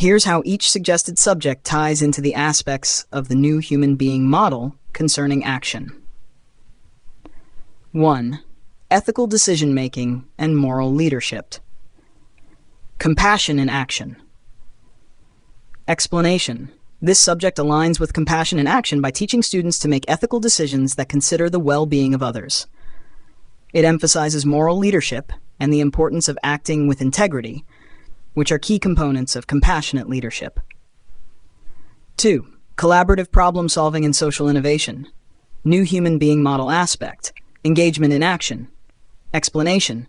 Here's how each suggested subject ties into the aspects of the new human being model concerning action. 1. Ethical decision-making and moral leadership. Compassion in action. Explanation. This subject aligns with compassion in action by teaching students to make ethical decisions that consider the well-being of others. It emphasizes moral leadership and the importance of acting with integrity, which are key components of compassionate leadership. 2. Collaborative problem-solving and social innovation. New human being model aspect. Engagement in action. Explanation.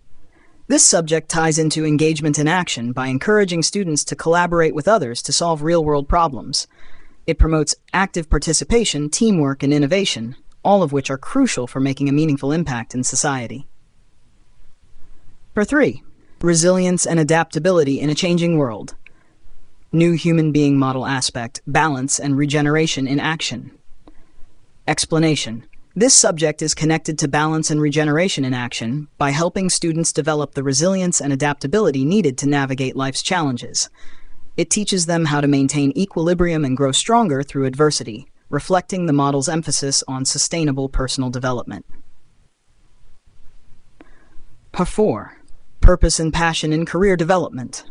This subject ties into engagement in action by encouraging students to collaborate with others to solve real-world problems. It promotes active participation, teamwork, and innovation, all of which are crucial for making a meaningful impact in society. 3. Resilience and adaptability in a changing world. New human being model aspect, balance and regeneration in action. Explanation. This subject is connected to balance and regeneration in action by helping students develop the resilience and adaptability needed to navigate life's challenges. It teaches them how to maintain equilibrium and grow stronger through adversity, reflecting the model's emphasis on sustainable personal development. 4. Purpose and passion in career development.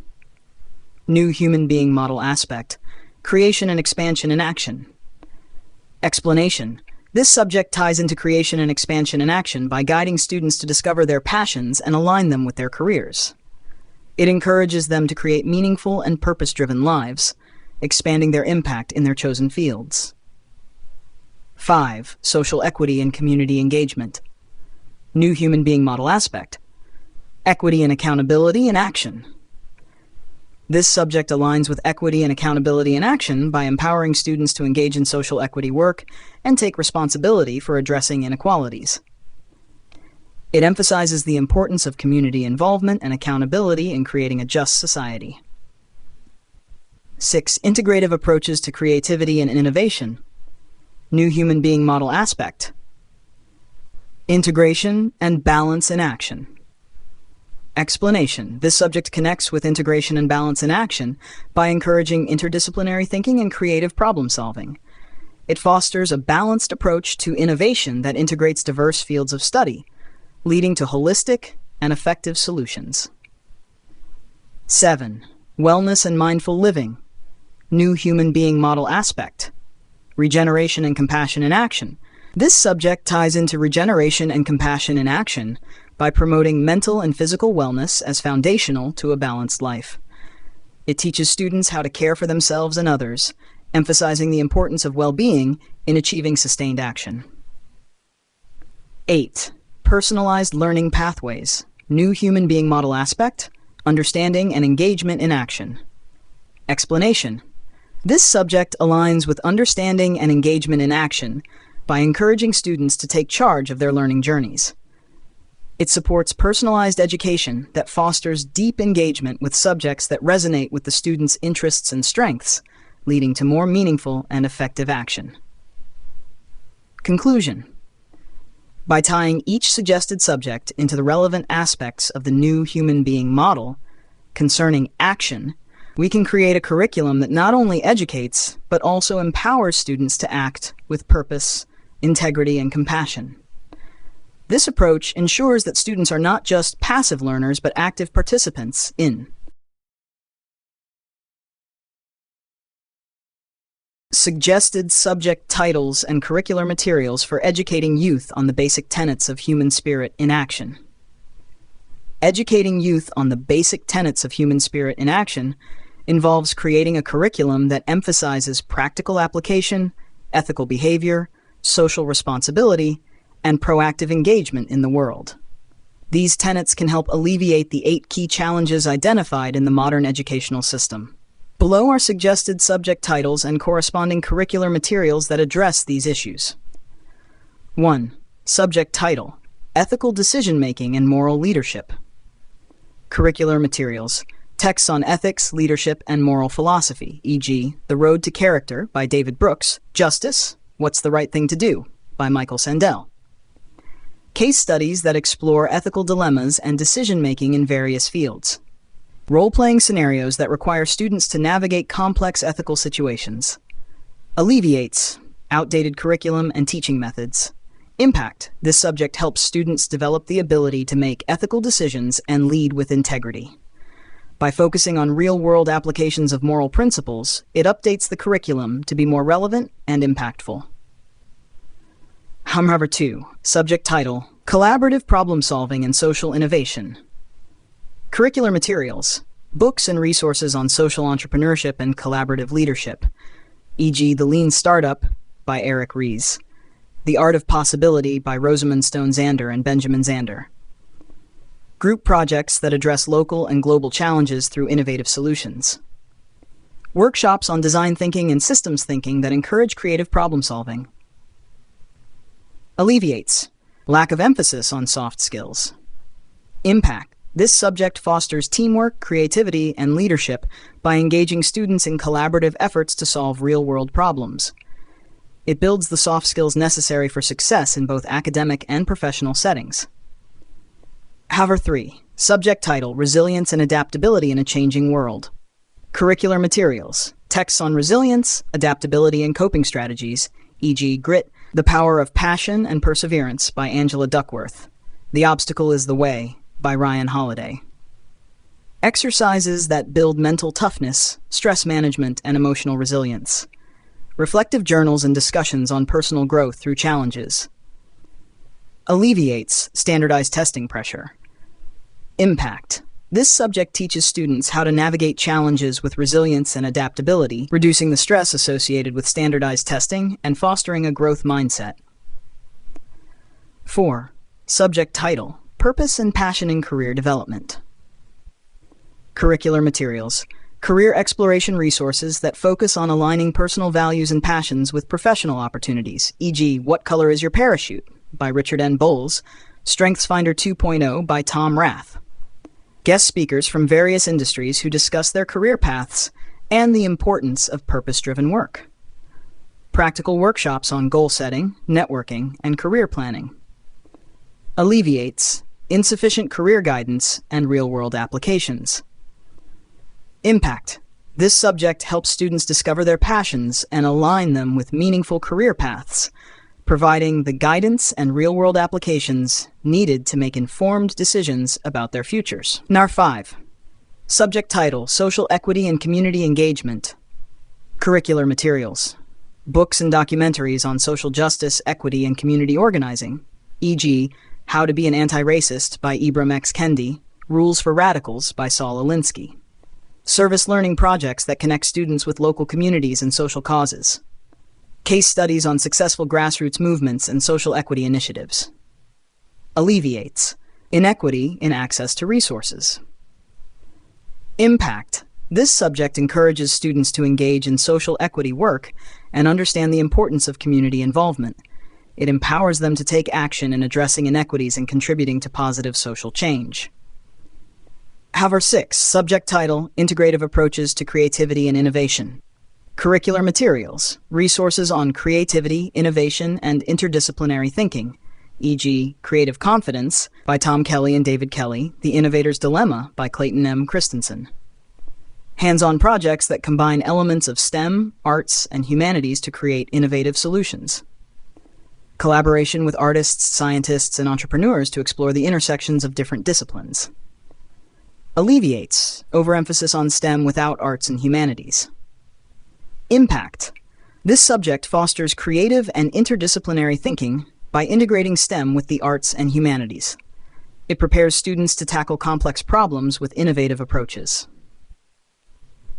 New human being model aspect, creation and expansion in action. Explanation. This subject ties into creation and expansion in action by guiding students to discover their passions and align them with their careers. It encourages them to create meaningful and purpose-driven lives, expanding their impact in their chosen fields. 5. Social equity and community engagement. New human being model aspect, equity and accountability in action. This subject aligns with equity and accountability in action by empowering students to engage in social equity work and take responsibility for addressing inequalities. It emphasizes the importance of community involvement and accountability in creating a just society. 6. Integrative approaches to creativity and innovation. New human being model aspect, integration and balance in action. Explanation. This subject connects with integration and balance in action by encouraging interdisciplinary thinking and creative problem-solving. It fosters a balanced approach to innovation that integrates diverse fields of study, leading to holistic and effective solutions. 7. Wellness and mindful living. New human being model aspect, regeneration and compassion in action. This subject ties into regeneration and compassion in action by promoting mental and physical wellness as foundational to a balanced life. It teaches students how to care for themselves and others, emphasizing the importance of well-being in achieving sustained action. 8. Personalized learning pathways. New human being model aspect, understanding and engagement in action. Explanation. This subject aligns with understanding and engagement in action by encouraging students to take charge of their learning journeys. It supports personalized education that fosters deep engagement with subjects that resonate with the student's interests and strengths, leading to more meaningful and effective action. Conclusion. By tying each suggested subject into the relevant aspects of the new human being model concerning action, we can create a curriculum that not only educates, but also empowers students to act with purpose, integrity, and compassion. This approach ensures that students are not just passive learners, but active participants in suggested subject titles and curricular materials for educating youth on the basic tenets of human spirit in action. Educating youth on the basic tenets of human spirit in action involves creating a curriculum that emphasizes practical application, ethical behavior, social responsibility, and proactive engagement in the world. These tenets can help alleviate the 8 key challenges identified in the modern educational system. Below are suggested subject titles and corresponding curricular materials that address these issues. 1. Subject title: Ethical Decision-Making and Moral Leadership. Curricular materials: texts on ethics, leadership, and moral philosophy, e.g., The Road to Character by David Brooks, Justice, What's the Right Thing to Do by Michael Sandel. Case studies that explore ethical dilemmas and decision-making in various fields. Role-playing scenarios that require students to navigate complex ethical situations. Alleviates outdated curriculum and teaching methods. Impact. This subject helps students develop the ability to make ethical decisions and lead with integrity. By focusing on real-world applications of moral principles, it updates the curriculum to be more relevant and impactful. Number 2. Subject title: Collaborative Problem Solving and Social Innovation. Curricular materials: books and resources on social entrepreneurship and collaborative leadership, e.g. The Lean Startup by Eric Ries, The Art of Possibility by Rosamund Stone Zander and Benjamin Zander. Group projects that address local and global challenges through innovative solutions. Workshops on design thinking and systems thinking that encourage creative problem solving. Alleviates lack of emphasis on soft skills. Impact. This subject fosters teamwork, creativity, and leadership by engaging students in collaborative efforts to solve real-world problems. It builds the soft skills necessary for success in both academic and professional settings. Number 3. Subject title: Resilience and Adaptability in a Changing World. Curricular materials: texts on resilience, adaptability, and coping strategies, e.g. Grit, The Power of Passion and Perseverance by Angela Duckworth. The Obstacle is the Way by Ryan Holiday. Exercises that build mental toughness, stress management, and emotional resilience. Reflective journals and discussions on personal growth through challenges. Alleviates standardized testing pressure. Impact. This subject teaches students how to navigate challenges with resilience and adaptability, reducing the stress associated with standardized testing and fostering a growth mindset. 4. Subject title: Purpose and Passion in Career Development. Curricular materials: career exploration resources that focus on aligning personal values and passions with professional opportunities, e.g. What Color is Your Parachute by Richard N. Bowles, StrengthsFinder 2.0 by Tom Rath. Guest speakers from various industries who discuss their career paths and the importance of purpose-driven work. Practical workshops on goal setting, networking, and career planning. Alleviates insufficient career guidance and real-world applications. Impact. This subject helps students discover their passions and align them with meaningful career paths, providing the guidance and real-world applications needed to make informed decisions about their futures. Number 5. Subject title: Social Equity and Community Engagement. Curricular materials: books and documentaries on social justice, equity, and community organizing, e.g. How to Be an Anti-Racist by Ibram X. Kendi, Rules for Radicals by Saul Alinsky. Service learning projects that connect students with local communities and social causes. Case studies on successful grassroots movements and social equity initiatives. Alleviates inequity in access to resources. Impact. This subject encourages students to engage in social equity work and understand the importance of community involvement. It empowers them to take action in addressing inequities and contributing to positive social change. Number 6. Subject title: Integrative Approaches to Creativity and Innovation. Curricular materials: resources on creativity, innovation, and interdisciplinary thinking, e.g. Creative Confidence by Tom Kelly and David Kelly, The Innovator's Dilemma by Clayton M. Christensen. Hands-on projects that combine elements of STEM, arts, and humanities to create innovative solutions. Collaboration with artists, scientists, and entrepreneurs to explore the intersections of different disciplines. Alleviates overemphasis on STEM without arts and humanities. Impact. This subject fosters creative and interdisciplinary thinking by integrating STEM with the arts and humanities. It prepares students to tackle complex problems with innovative approaches.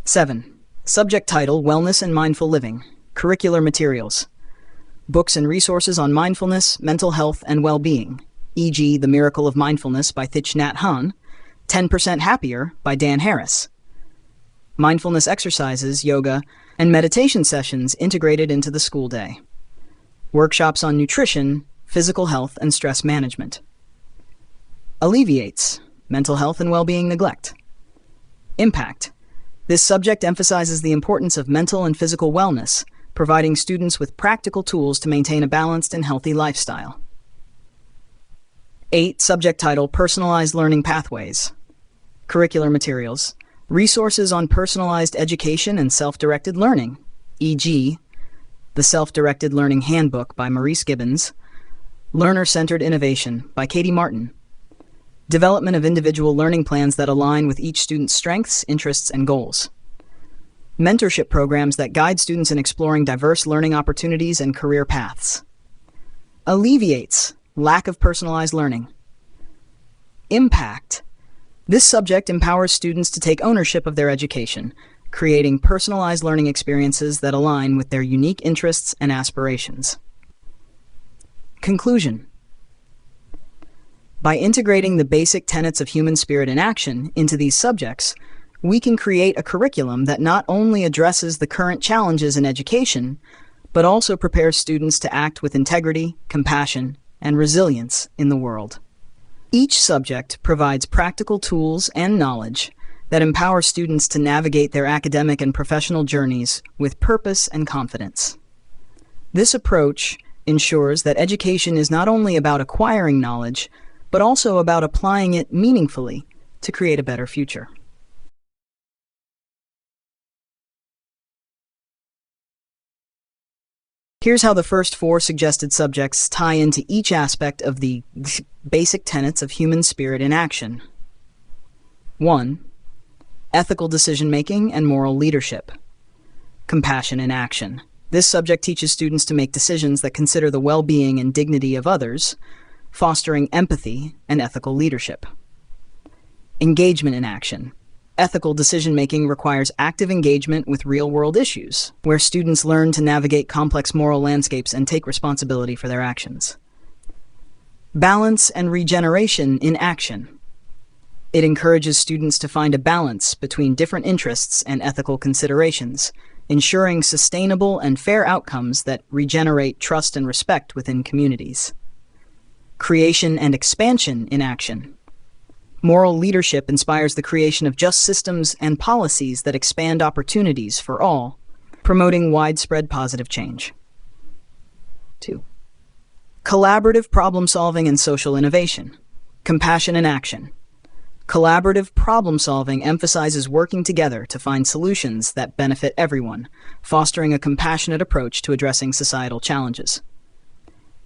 7. Subject title: Wellness and Mindful Living. Curricular materials: books and resources on mindfulness, mental health, and well-being, e.g. The Miracle of Mindfulness by Thich Nhat Hanh, 10% Happier by Dan Harris. Mindfulness exercises, yoga, and meditation sessions integrated into the school day. Workshops on nutrition, physical health, and stress management. Alleviates mental health and well-being neglect. Impact. This subject emphasizes the importance of mental and physical wellness, providing students with practical tools to maintain a balanced and healthy lifestyle. 8. Subject title: Personalized Learning Pathways. Curricular materials: Resources on personalized education and self-directed learning, e.g., The Self-Directed Learning Handbook by Maurice Gibbons, Learner-Centered Innovation by Katie Martin. Development of individual learning plans that align with each student's strengths, interests, and goals. Mentorship programs that guide students in exploring diverse learning opportunities and career paths. Alleviates lack of personalized learning. Impact. This subject empowers students to take ownership of their education, creating personalized learning experiences that align with their unique interests and aspirations. Conclusion. By integrating the basic tenets of human spirit in action into these subjects, we can create a curriculum that not only addresses the current challenges in education, but also prepares students to act with integrity, compassion, and resilience in the world. Each subject provides practical tools and knowledge that empower students to navigate their academic and professional journeys with purpose and confidence. This approach ensures that education is not only about acquiring knowledge, but also about applying it meaningfully to create a better future. Here's how the first 4 suggested subjects tie into each aspect of the basic tenets of human spirit in action. 1. Ethical decision-making and moral leadership. Compassion in action. This subject teaches students to make decisions that consider the well-being and dignity of others, fostering empathy and ethical leadership. Engagement in action. Ethical decision-making requires active engagement with real-world issues, where students learn to navigate complex moral landscapes and take responsibility for their actions. Balance and regeneration in action. It encourages students to find a balance between different interests and ethical considerations, ensuring sustainable and fair outcomes that regenerate trust and respect within communities. Creation and expansion in action. Moral leadership inspires the creation of just systems and policies that expand opportunities for all, promoting widespread positive change. 2. Collaborative problem-solving and social innovation. Compassion in action. Collaborative problem-solving emphasizes working together to find solutions that benefit everyone, fostering a compassionate approach to addressing societal challenges.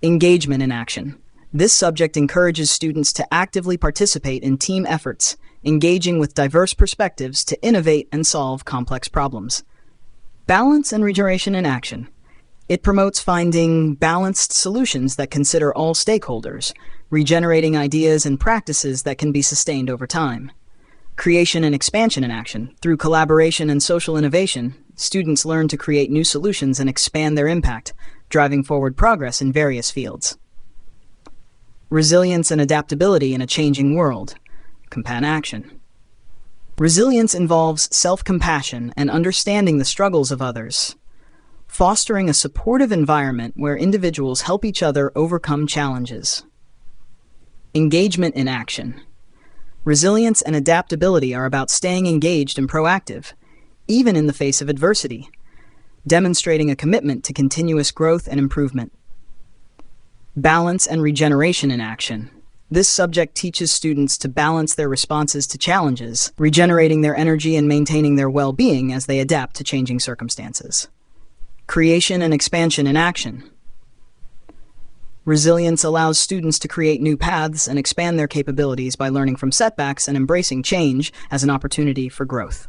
Engagement in action. This subject encourages students to actively participate in team efforts, engaging with diverse perspectives to innovate and solve complex problems. Balance and regeneration in action. It promotes finding balanced solutions that consider all stakeholders, regenerating ideas and practices that can be sustained over time. Creation and expansion in action. Through collaboration and social innovation, students learn to create new solutions and expand their impact, driving forward progress in various fields. Resilience and adaptability in a changing world. Compan action. Resilience involves self-compassion and understanding the struggles of others, fostering a supportive environment where individuals help each other overcome challenges. Engagement in action. Resilience and adaptability are about staying engaged and proactive, even in the face of adversity, demonstrating a commitment to continuous growth and improvement. Balance and regeneration in action. This subject teaches students to balance their responses to challenges, regenerating their energy and maintaining their well-being as they adapt to changing circumstances. Creation and expansion in action. Resilience allows students to create new paths and expand their capabilities by learning from setbacks and embracing change as an opportunity for growth.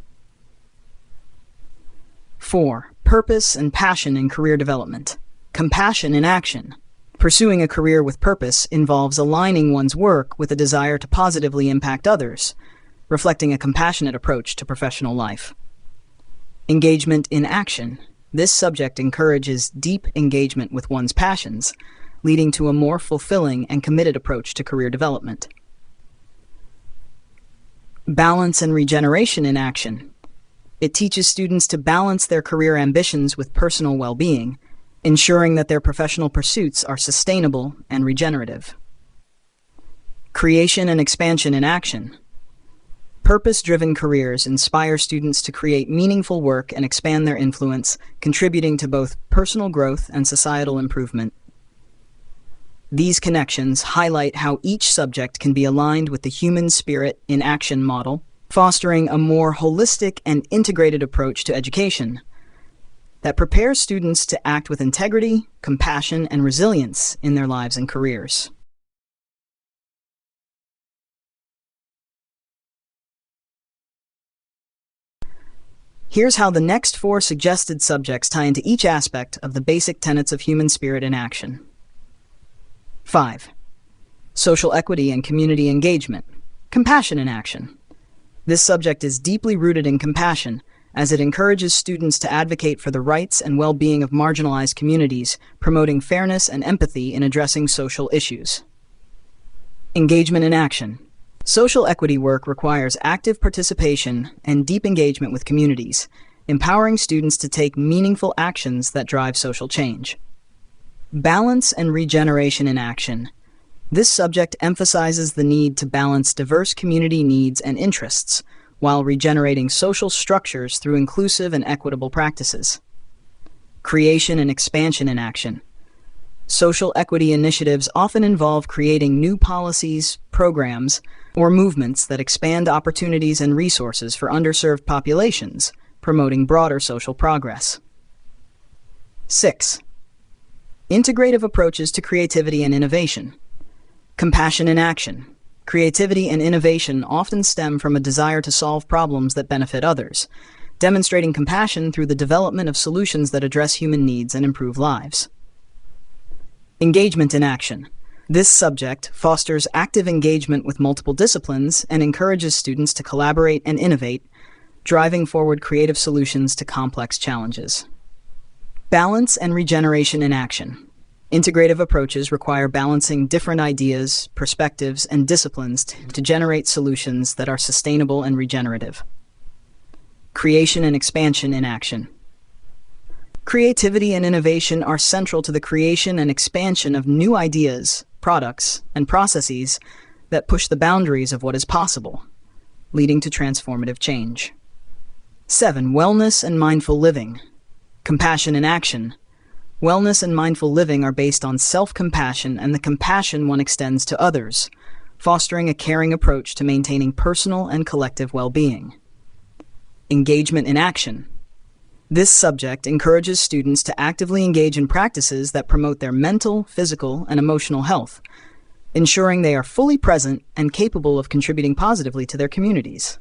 4. Purpose and passion in career development. Compassion in action. Pursuing a career with purpose involves aligning one's work with a desire to positively impact others, reflecting a compassionate approach to professional life. Engagement in action. This subject encourages deep engagement with one's passions, leading to a more fulfilling and committed approach to career development. Balance and regeneration in action. It teaches students to balance their career ambitions with personal well-being, ensuring that their professional pursuits are sustainable and regenerative. Creation and expansion in action. Purpose-driven careers inspire students to create meaningful work and expand their influence, contributing to both personal growth and societal improvement. These connections highlight how each subject can be aligned with the human spirit in action model, fostering a more holistic and integrated approach to education that prepares students to act with integrity, compassion, and resilience in their lives and careers. Here's how the next 4 suggested subjects tie into each aspect of the basic tenets of human spirit in action. 5. Social equity and community engagement. Compassion in action. This subject is deeply rooted in compassion, as it encourages students to advocate for the rights and well-being of marginalized communities, promoting fairness and empathy in addressing social issues. Engagement in action. Social equity work requires active participation and deep engagement with communities, empowering students to take meaningful actions that drive social change. Balance and regeneration in action. This subject emphasizes the need to balance diverse community needs and interests, while regenerating social structures through inclusive and equitable practices. Creation and expansion in action. Social equity initiatives often involve creating new policies, programs, or movements that expand opportunities and resources for underserved populations, promoting broader social progress. 6. Integrative approaches to creativity and innovation. Compassion in action. Creativity and innovation often stem from a desire to solve problems that benefit others, demonstrating compassion through the development of solutions that address human needs and improve lives. Engagement in action. This subject fosters active engagement with multiple disciplines and encourages students to collaborate and innovate, driving forward creative solutions to complex challenges. Balance and regeneration in action. Integrative approaches require balancing different ideas, perspectives, and disciplines to generate solutions that are sustainable and regenerative. Creation and expansion in action. Creativity and innovation are central to the creation and expansion of new ideas, products, and processes that push the boundaries of what is possible, leading to transformative change. 7. Wellness and mindful living. Compassion in action. Wellness and mindful living are based on self-compassion and the compassion one extends to others, fostering a caring approach to maintaining personal and collective well-being. Engagement in action. This subject encourages students to actively engage in practices that promote their mental, physical, and emotional health, ensuring they are fully present and capable of contributing positively to their communities.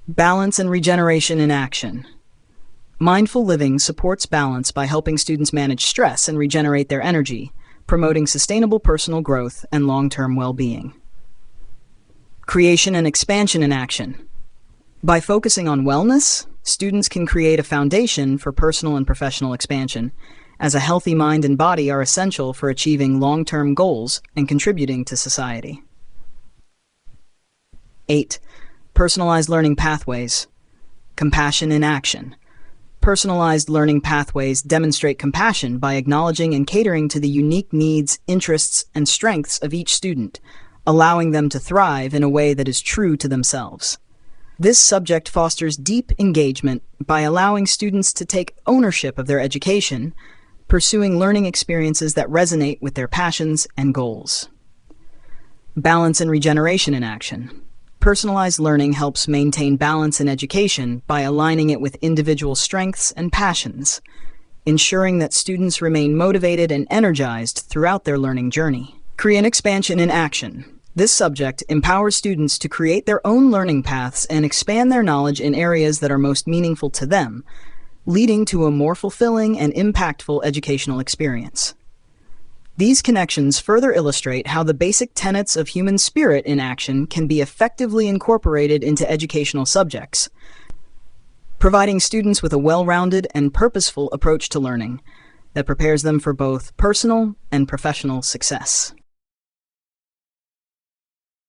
Balance and regeneration in action. Mindful living supports balance by helping students manage stress and regenerate their energy, promoting sustainable personal growth and long-term well-being. Creation and expansion in action. By focusing on wellness, students can create a foundation for personal and professional expansion, as a healthy mind and body are essential for achieving long-term goals and contributing to society. 8. Personalized learning pathways. Compassion in action. Personalized learning pathways demonstrate compassion by acknowledging and catering to the unique needs, interests, and strengths of each student, allowing them to thrive in a way that is true to themselves. This subject fosters deep engagement by allowing students to take ownership of their education, pursuing learning experiences that resonate with their passions and goals. Balance and regeneration in action. Personalized learning helps maintain balance in education by aligning it with individual strengths and passions, ensuring that students remain motivated and energized throughout their learning journey. Create expansion in action. This subject empowers students to create their own learning paths and expand their knowledge in areas that are most meaningful to them, leading to a more fulfilling and impactful educational experience. These connections further illustrate how the basic tenets of human spirit in action can be effectively incorporated into educational subjects, providing students with a well-rounded and purposeful approach to learning that prepares them for both personal and professional success.